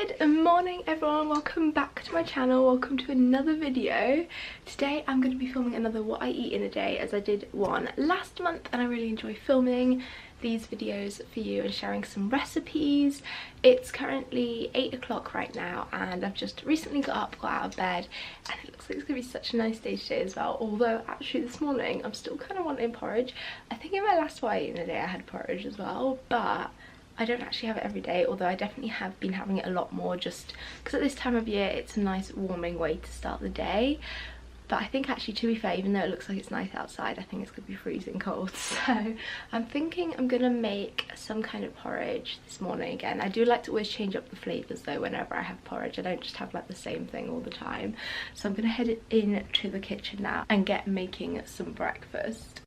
Good morning everyone, welcome back to my channel, welcome to another video. Today I'm going to be filming another what I eat in a day, as I did one last month and I really enjoy filming these videos for you and sharing some recipes. It's currently 8 o'clock right now and I've just recently got up, got out of bed, and it looks like it's going to be such a nice day today as well, although actually this morning I'm still kind of wanting porridge. I think in my last what I ate in a day I had porridge as well, but I don't actually have it every day, although I definitely have been having it a lot more just because at this time of year it's a nice warming way to start the day. But I think actually, to be fair, even though it looks like it's nice outside, I think it's going to be freezing cold. So I'm thinking I'm going to make some kind of porridge this morning again. I do like to always change up the flavours though whenever I have porridge. I don't just have like the same thing all the time. So I'm going to head into the kitchen now and get making some breakfast.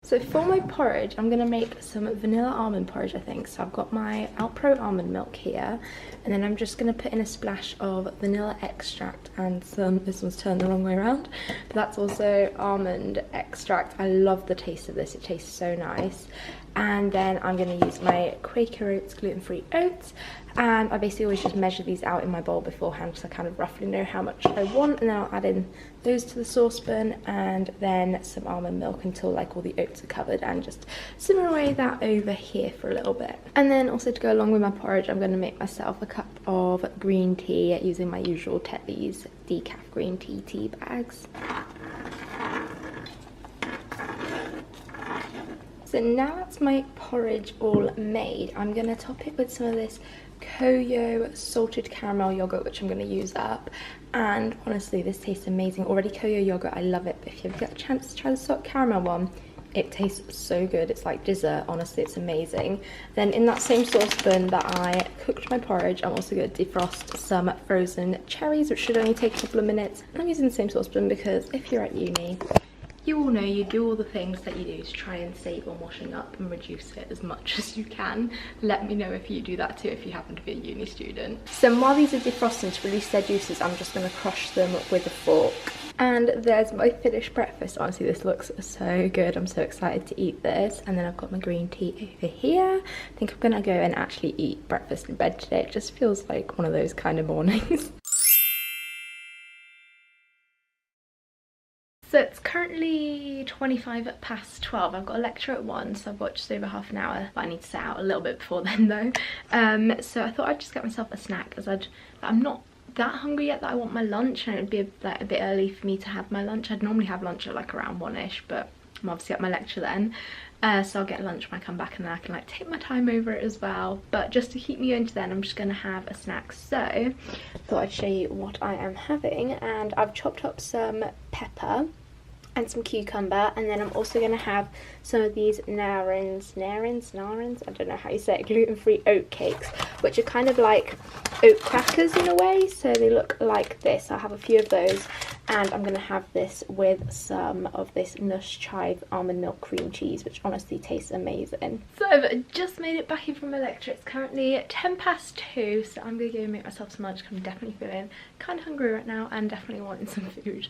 So for my porridge, I'm going to make some vanilla almond porridge, I think. So I've got my Alpro almond milk here, and then I'm just going to put in a splash of vanilla extract and some, this one's turned the wrong way around, but that's also almond extract. I love the taste of this, it tastes so nice. And then I'm going to use my Quaker Oats gluten-free oats, and I basically always just measure these out in my bowl beforehand because I kind of roughly know how much I want, and then I'll add in those to the saucepan and then some almond milk until like all the oats are covered, and just simmer away that over here for a little bit. And then also to go along with my porridge, I'm going to make myself a cup of green tea using my usual Tetley's decaf green tea bags. So now that's my porridge all made, I'm going to top it with some of this Koyo salted caramel yogurt, which I'm going to use up. And honestly, this tastes amazing. Already Koyo yogurt, I love it, but if you ever get a chance to try the salted caramel one, it tastes so good. It's like dessert, honestly, it's amazing. Then in that same saucepan that I cooked my porridge, I'm also going to defrost some frozen cherries, which should only take a couple of minutes. And I'm using the same saucepan because if you're at uni, you all know you do all the things that you do to try and save on washing up and reduce it as much as you can. Let me know if you do that too, if you happen to be a uni student. So while these are defrosting to release their juices, I'm just going to crush them with a fork. And there's my finished breakfast. Honestly, this looks so good. I'm so excited to eat this. And then I've got my green tea over here. I think I'm going to go and actually eat breakfast in bed today. It just feels like one of those kind of mornings. So it's currently 25 past 12. I've got a lecture at 1, so I've got just over half an hour, but I need to set out a little bit before then though. So I thought I'd just get myself a snack, as I'm not that hungry yet that I want my lunch, and it would be a bit early for me to have my lunch. I'd normally have lunch at like around 1ish, but I'm obviously at my lecture then. So I'll get lunch when I come back and then I can like take my time over it as well. But just to keep me going to then, I'm just going to have a snack. So I thought I'd show you what I am having, and I've chopped up some pepper and some cucumber, and then I'm also going to have some of these narins, I don't know how you say it, gluten-free oat cakes, which are kind of like oat crackers in a way, so they look like this. I'll have a few of those, and I'm going to have this with some of this Nush Chive almond milk cream cheese, which honestly tastes amazing. So I've just made it back in from my lecture. It's currently 10 past 2, so I'm going to go and make myself some lunch because I'm definitely feeling kind of hungry right now and definitely wanting some food.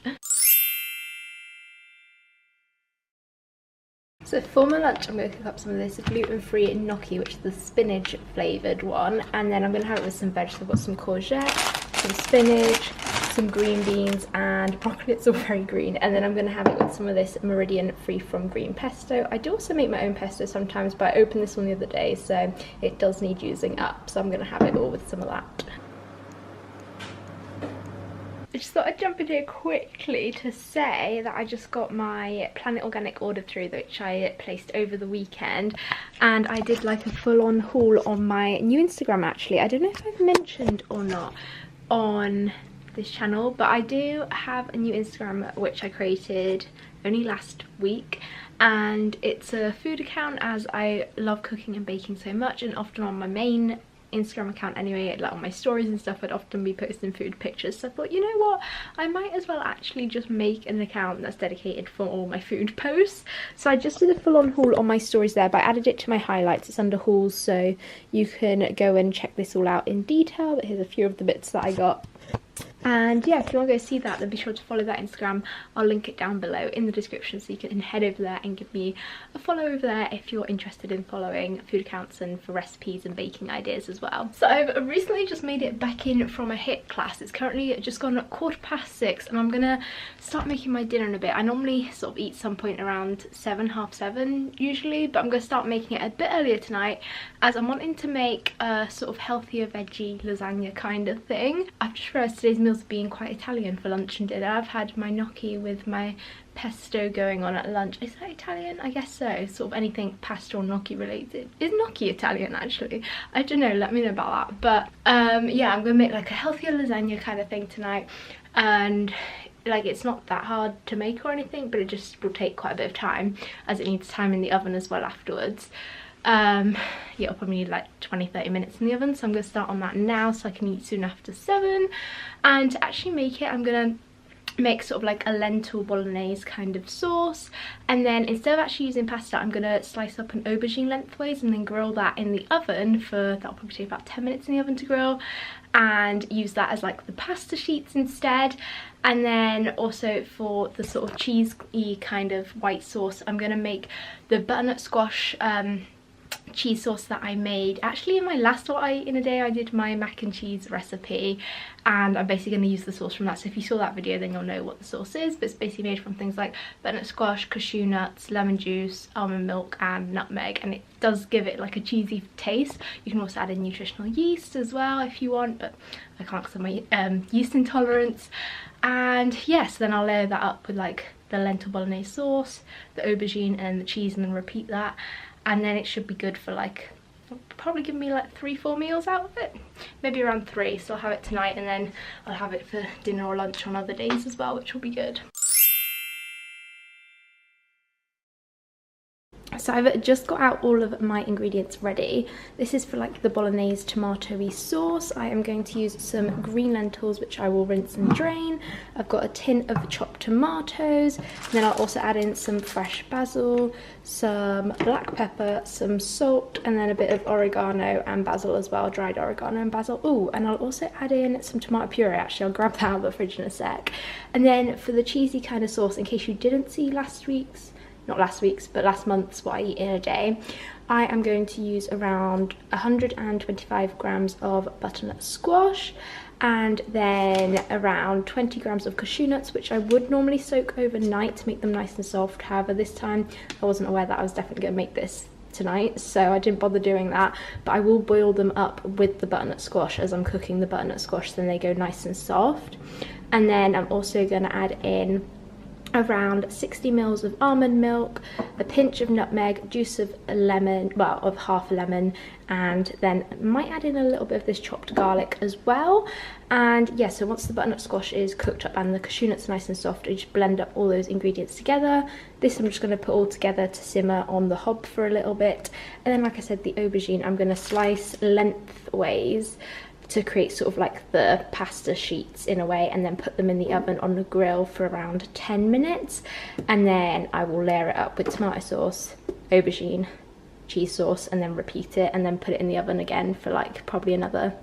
So for my lunch, I'm going to cook up some of this gluten-free gnocchi, which is the spinach flavoured one, and then I'm going to have it with some vegetables. I've got some courgette, some spinach, some green beans, and broccoli. It's all very green. And then I'm going to have it with some of this Meridian free from green pesto. I do also make my own pesto sometimes, but I opened this one the other day, so it does need using up, so I'm going to have it all with some of that. I just thought I'd jump in here quickly to say that I just got my Planet Organic order through, which I placed over the weekend, and I did like a full-on haul on my new Instagram actually. I don't know if I've mentioned or not on this channel, but I do have a new Instagram which I created only last week, and it's a food account as I love cooking and baking so much, and often on my main Instagram account anyway, like on my stories and stuff, I'd often be posting food pictures. So I thought, you know what, I might as well actually just make an account that's dedicated for all my food posts. So I just did a full-on haul on my stories there, but I added it to my highlights. It's under hauls, so you can go and check this all out in detail. But here's a few of the bits that I got. And yeah, if you want to go see that, then be sure to follow that Instagram. I'll link it down below in the description, so you can head over there and give me a follow over there if you're interested in following food accounts and for recipes and baking ideas as well. So I've recently just made it back in from a HIIT class. It's currently just gone at 6:15 and I'm gonna start making my dinner in a bit. I normally sort of eat some point around 7, half 7 usually, but I'm gonna start making it a bit earlier tonight as I'm wanting to make a sort of healthier veggie lasagna kind of thing. I've just realised today's meals have been quite Italian for lunch and dinner. I've had my gnocchi with my pesto going on at lunch. Is that Italian? I guess so. Sort of anything pasta or gnocchi related. Is gnocchi Italian actually? I don't know, let me know about that. But yeah, I'm gonna make like a healthier lasagna kind of thing tonight, and like it's not that hard to make or anything, but it just will take quite a bit of time as it needs time in the oven as well afterwards. Yeah, I'll probably need like 20-30 minutes in the oven, so I'm going to start on that now so I can eat soon after 7. And to actually make it, I'm going to make sort of like a lentil bolognese kind of sauce, and then instead of actually using pasta, I'm going to slice up an aubergine lengthways and then grill that in the oven for, that'll probably take about 10 minutes in the oven to grill, and use that as like the pasta sheets instead. And then also for the sort of cheesy kind of white sauce, I'm going to make the butternut squash cheese sauce that I made actually in my last What I Eat in a Day. I did my mac and cheese recipe, and I'm basically going to use the sauce from that. So if you saw that video, then you'll know what the sauce is, but it's basically made from things like butternut squash, cashew nuts, lemon juice, almond milk and nutmeg, and it does give it like a cheesy taste. You can also add in nutritional yeast as well if you want, but I can't because of my yeast intolerance. And yes, then I'll layer that up with like the lentil bolognese sauce, the aubergine and the cheese, and then repeat that. And then it should be good for like, probably give me like 3-4 meals out of it, maybe around 3. So I'll have it tonight and then I'll have it for dinner or lunch on other days as well, which will be good. So I've just got out all of my ingredients ready. This is for like the bolognese tomatoey sauce. I am going to use some green lentils, which I will rinse and drain. I've got a tin of chopped tomatoes, and then I'll also add in some fresh basil, some black pepper, some salt, and then a bit of oregano and basil as well, dried oregano and basil. Oh, and I'll also add in some tomato puree. Actually, I'll grab that out of the fridge in a sec. And then for the cheesy kind of sauce, in case you didn't see last month's What I Eat in a Day, I am going to use around 125 grams of butternut squash, and then around 20 grams of cashew nuts, which I would normally soak overnight to make them nice and soft. However, this time I wasn't aware that I was definitely going to make this tonight, so I didn't bother doing that, but I will boil them up with the butternut squash as I'm cooking the butternut squash, so then they go nice and soft. And then I'm also going to add in around 60 mils of almond milk, a pinch of nutmeg, juice of a lemon, well, of half a lemon, and then might add in a little bit of this chopped garlic as well. And yeah, so once the butternut squash is cooked up and the cashew nuts are nice and soft, I just blend up all those ingredients together. This I'm just going to put all together to simmer on the hob for a little bit. And then, like I said, the aubergine I'm going to slice lengthways to create sort of like the pasta sheets in a way, and then put them in the oven on the grill for around 10 minutes. And then I will layer it up with tomato sauce, aubergine, cheese sauce, and then repeat it, and then put it in the oven again for like probably another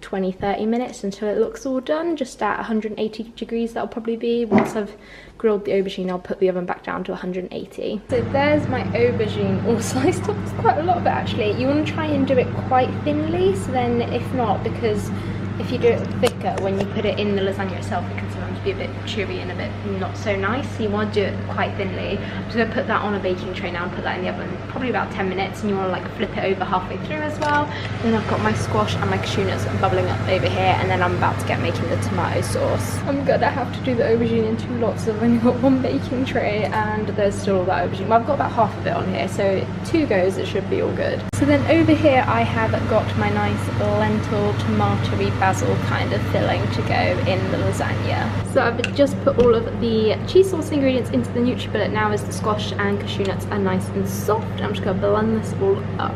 20-30 minutes until it looks all done, just at 180 degrees. That'll probably be, once I've grilled the aubergine, I'll put the oven back down to 180. So there's my aubergine all sliced up. It's quite a lot of it actually. You want to try and do it quite thinly, so then if not, because if you do it thicker when you put it in the lasagna itself, it can sometimes be a bit chewy and a bit not so nice. So you want to do it quite thinly. I'm just going to put that on a baking tray now and put that in the oven probably about 10 minutes, and you want to like flip it over halfway through as well. Then I've got my squash and my cashew nuts bubbling up over here, and then I'm about to get making the tomato sauce. I'm gonna have to do the aubergine in 2 lots. I've only got 1 baking tray and there's still all that aubergine. Well, I've got about half of it on here, so 2 goes it should be all good. So then over here I have got my nice lentil tomatoey basil kind of filling to go in the lasagna. So I've just put all of the cheese sauce ingredients into the NutriBullet now as the squash and cashew nuts are nice and soft. I'm just going to blend this all up.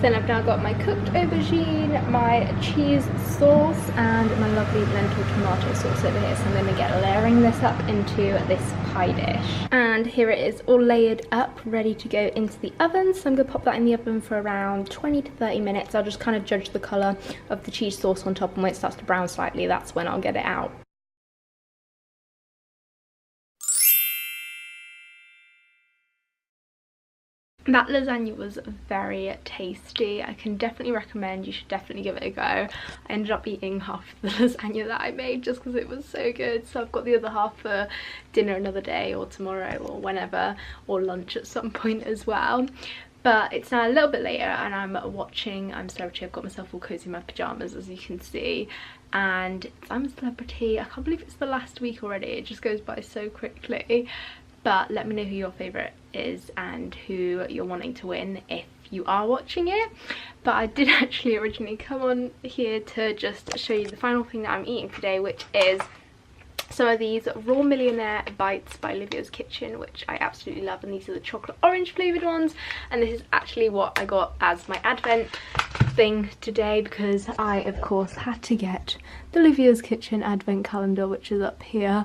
So Then I've now got my cooked aubergine, my cheese sauce, and my lovely lentil tomato sauce over here. So I'm going to get layering this up into this pie dish. And here it is all layered up, ready to go into the oven. So I'm going to pop that in the oven for around 20 to 30 minutes. I'll just kind of judge the colour of the cheese sauce on top, and when it starts to brown slightly, that's when I'll get it out. That lasagna was very tasty. I can definitely recommend, you should definitely give it a go. I ended up eating half the lasagna that I made just because it was so good. So I've got the other half for dinner another day, or tomorrow, or whenever, or lunch at some point as well. But it's now a little bit later and I'm watching I'm Celebrity. I've got myself all cozy in my pyjamas, as you can see. And I'm a Celebrity. I can't believe it's the last week already. It just goes by so quickly. But let me know who your favourite is and who you're wanting to win if you are watching it. But I did actually originally come on here to just show you the final thing that I'm eating today, which is some of these Raw Millionaire Bites by Olivia's Kitchen, which I absolutely love. And these are the chocolate orange flavoured ones. And this is actually what I got as my advent thing today, because I of course had to get the Olivia's Kitchen advent calendar, which is up here.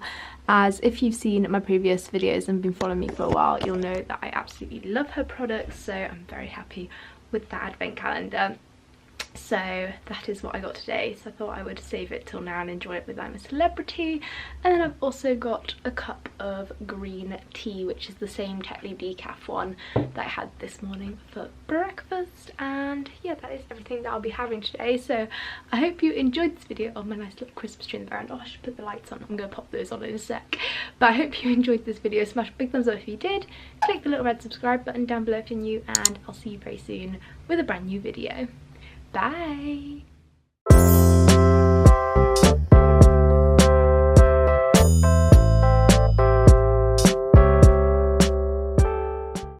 As if you've seen my previous videos and been following me for a while, you'll know that I absolutely love her products, so I'm very happy with that advent calendar. So that is what I got today, so I thought I would save it till now and enjoy it with I'm a Celebrity. And then I've also got a cup of green tea, which is the same Tetley decaf one that I had this morning for breakfast. And yeah, that is everything that I'll be having today. So I hope you enjoyed this video. Oh, my nice little Christmas tree in the background. Oh, I should put the lights on. I'm going to pop those on in a sec. But I hope you enjoyed this video. Smash a big thumbs up if you did. Click the little red subscribe button down below if you're new, and I'll see you very soon with a brand new video. Bye!